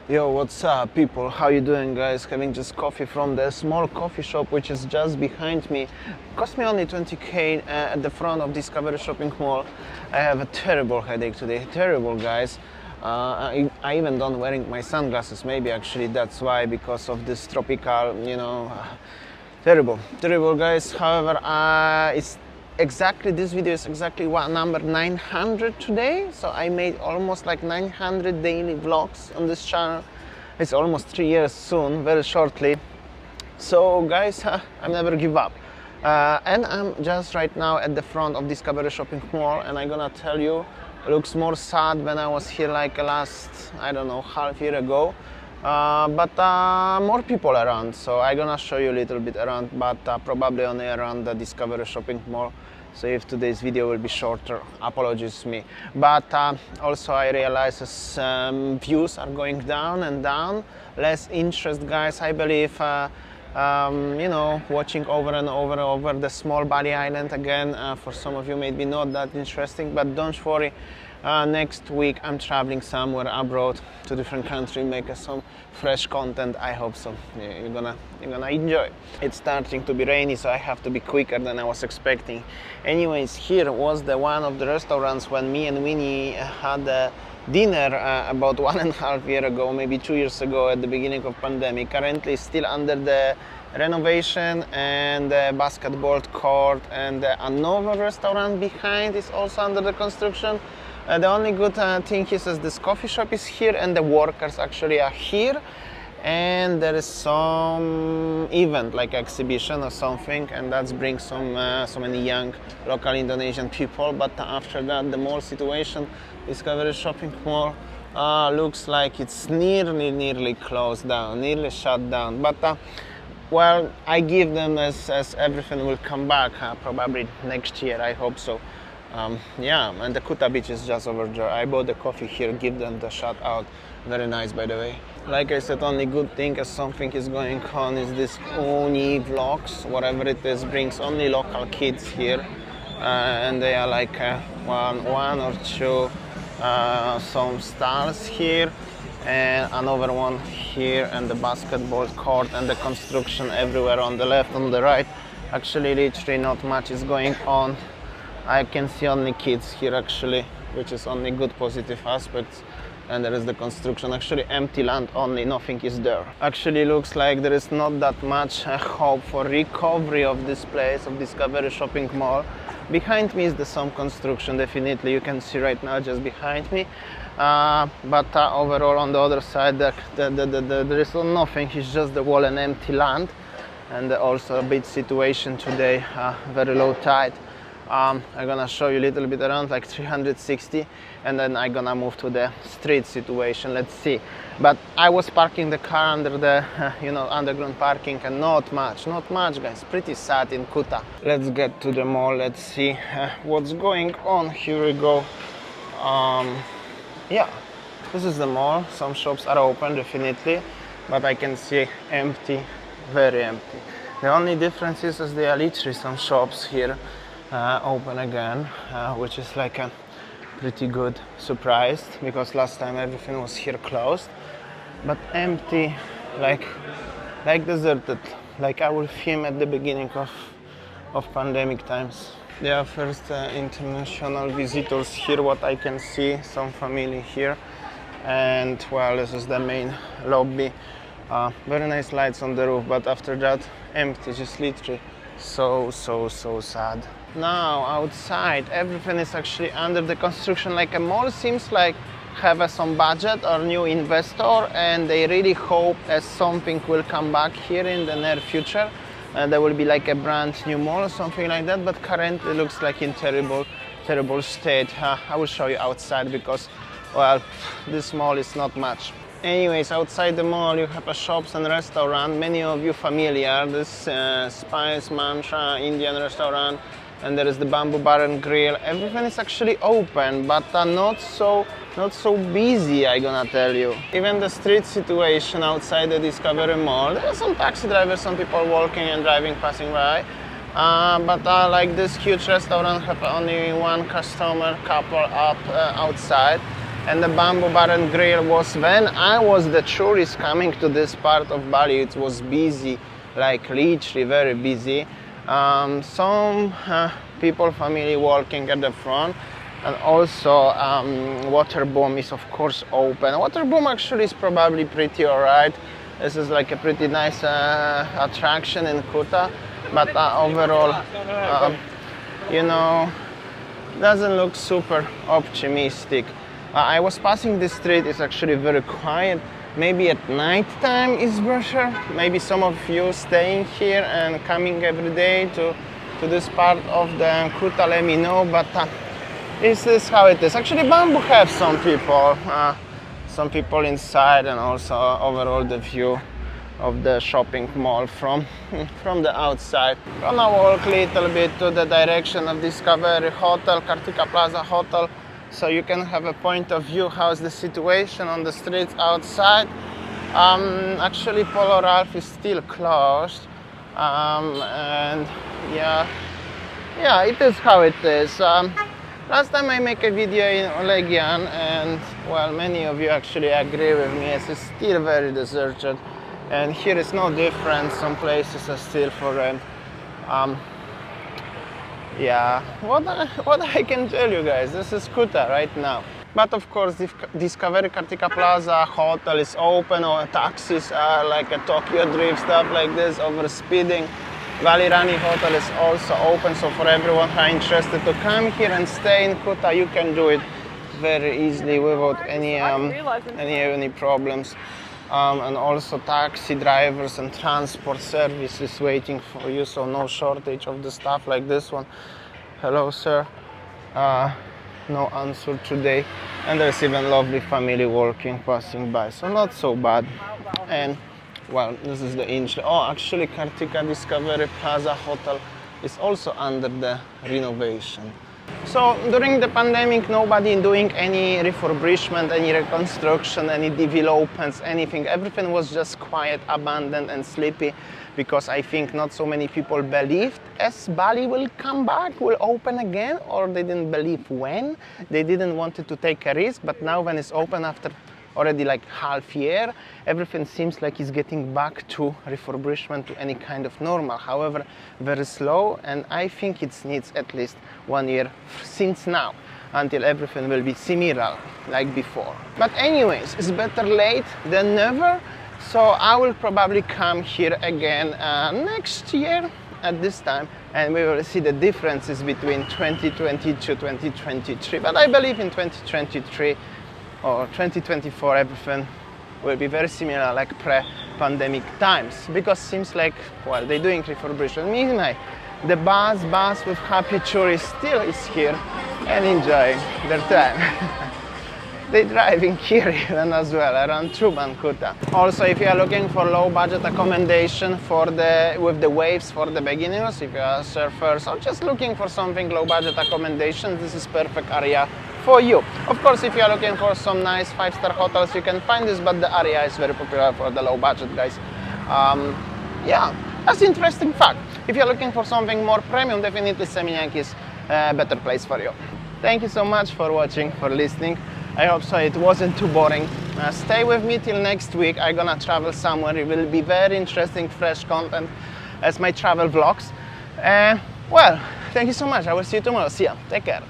Yo, what's up people? How you doing, guys? Having just coffee from the small coffee shop which is just behind me. Cost me only 20k at the front of Discovery Shopping Mall. I have a terrible headache today, terrible, guys. I even don't wearing my sunglasses, maybe actually that's why, because of this tropical, terrible, guys. However, this video is exactly number 900 today, so I made almost like 900 daily vlogs on this channel. It's almost 3 years soon, very shortly. So guys, I never give up, and I'm just right now at the front of Discovery Shopping Mall, and I'm gonna tell you, it looks more sad when I was here like last, I don't know, half year ago. But more people around, so I'm gonna show you a little bit around, but probably only around the Discovery Shopping Mall. So if today's video will be shorter, apologies me. But also I realize as views are going down and down, less interest, guys. I believe watching over and over the small Bali Island again, for some of you maybe not that interesting, but don't worry. Next week I'm traveling somewhere abroad to different country, make some fresh content. I hope so. Yeah, you're gonna enjoy. It's starting to be rainy, so I have to be quicker than I was expecting. Anyways, here was the one of the restaurants when me and Winnie had a dinner about 1.5 years ago, maybe 2 years ago, at the beginning of pandemic. Currently still under the renovation, and the basketball court and another restaurant behind is also under the construction. The only good thing is that this coffee shop is here and the workers actually are here, and there is some event like exhibition or something, and that brings so many young local Indonesian people. But after that, the mall situation, Discovery Shopping Mall, looks like it's nearly closed down, nearly shut down. But well, I give them as everything will come back, probably next year, I hope so. Yeah, and the Kuta beach is just over there. I bought the coffee here, give them the shout out. Very nice, by the way. Like I said, only good thing as something is going on is this Uni vlogs, whatever it is, brings only local kids here, and they are like one or two some stars here, and another one here, and the basketball court and the construction everywhere on the left, on the right. Actually, literally not much is going on. I can see only kids here actually, which is only good positive aspects. And there is the construction, actually empty land only, nothing is there. Actually looks like there is not that much hope for recovery of this place, of Discovery Shopping Mall. Behind me is some construction, definitely, you can see right now just behind me. But overall on the other side, there is nothing, it's just the wall and empty land. And also a bit situation today, very low tide. I'm gonna show you a little bit around, like 360, and then I'm gonna move to the street situation. Let's see. But I was parking the car under the underground parking, and not much, guys. Pretty sad in Kuta. Let's get to the mall. Let's see what's going on. Here we go. Yeah, this is the mall. Some shops are open, definitely, but I can see empty, very empty. The only difference is there are literally some shops here open again, which is like a pretty good surprise, because last time everything was here closed, but empty, like deserted, like I will film at the beginning of pandemic times. There are first international visitors here, what I can see, some family here, and well, this is the main lobby. Very nice lights on the roof, but after that empty, just literally so sad. Now outside everything is actually under the construction, like a mall seems like have some budget or new investor, and they really hope as something will come back here in the near future, and there will be like a brand new mall or something like that. But currently it looks like in terrible state. I will show you outside, because well, this mall is not much. Anyways, outside the mall you have shops and restaurant. Many of you familiar, this Spice Mantra Indian restaurant, and there is the Bamboo Bar and Grill. Everything is actually open, but not so busy, I gonna tell you. Even the street situation outside the Discovery Mall, there are some taxi drivers, some people walking and driving, passing by. But like this huge restaurant have only one customer couple up outside. and the bamboo bar and grill was when I was the tourist coming to this part of Bali. It was busy, like literally very busy. Some people, family working at the front, and also water boom is of course open. Water boom actually is probably pretty alright. This is like a pretty nice attraction in Kuta, but overall, you know, doesn't look super optimistic. I was passing this street, it's actually very quiet. Maybe at night time is better. Maybe some of you staying here and coming every day to this part of the Kuta, let me know, but this is how it is. Actually, Bamboo have some people inside, and also overall the view of the shopping mall from the outside. Gonna walk a little bit to the direction of Discovery Hotel, Kartika Plaza Hotel, so you can have a point of view how's the situation on the streets outside. Actually, Polo Ralph is still closed, and yeah, it is how it is. Last time I make a video in Olegian, and well, many of you actually agree with me, it's still very deserted, and here is no different. Some places are still for rent. Yeah, what I can tell you guys, this is Kuta right now. But of course, Discovery Kartika Plaza Hotel is open, or taxis are like a Tokyo Drift, stuff like this, over speeding. Bali Rani Hotel is also open, so for everyone who are interested to come here and stay in Kuta, you can do it very easily without any problems. And also taxi drivers and transport services waiting for you, so no shortage of the stuff like this one. Hello sir, no answer today, and there's even lovely family walking, passing by, so not so bad. And well, this is the inch. Oh, actually Kartika Discovery Plaza Hotel is also under the renovation. So during the pandemic, nobody doing any refurbishment, any reconstruction, any developments, anything. Everything was just quiet, abandoned and sleepy, because I think not so many people believed as Bali will come back, will open again, or they didn't believe when. They didn't want to take a risk, but now when it's open after already like half year, everything seems like it's getting back to refurbishment, to any kind of normal. However, very slow, and I think it needs at least 1 year since now until everything will be similar like before. But anyways, it's better late than never, so I will probably come here again next year at this time, and we will see the differences between 2022 2023. But I believe in 2023 or 2024 everything will be very similar like pre-pandemic times, because seems like, well, they're doing refurbishment. Meanwhile, the bus with happy tourists still is here and enjoying their time. They're driving here even as well around Truban Kuta. Also, if you are looking for low budget accommodation with the waves for the beginners, if you are surfers or just looking for something low budget accommodation, this is perfect area for you. Of course, if you are looking for some nice 5-star hotels, you can find this, but the area is very popular for the low budget guys. Yeah, that's interesting fact. If you're looking for something more premium, definitely TheMonkeys better place for you. Thank you so much for watching, for listening. I hope so it wasn't too boring. Stay with me till next week. I'm gonna travel somewhere. It will be very interesting, fresh content as my travel vlogs. Well, thank you so much. I will see you tomorrow. See ya. Take care.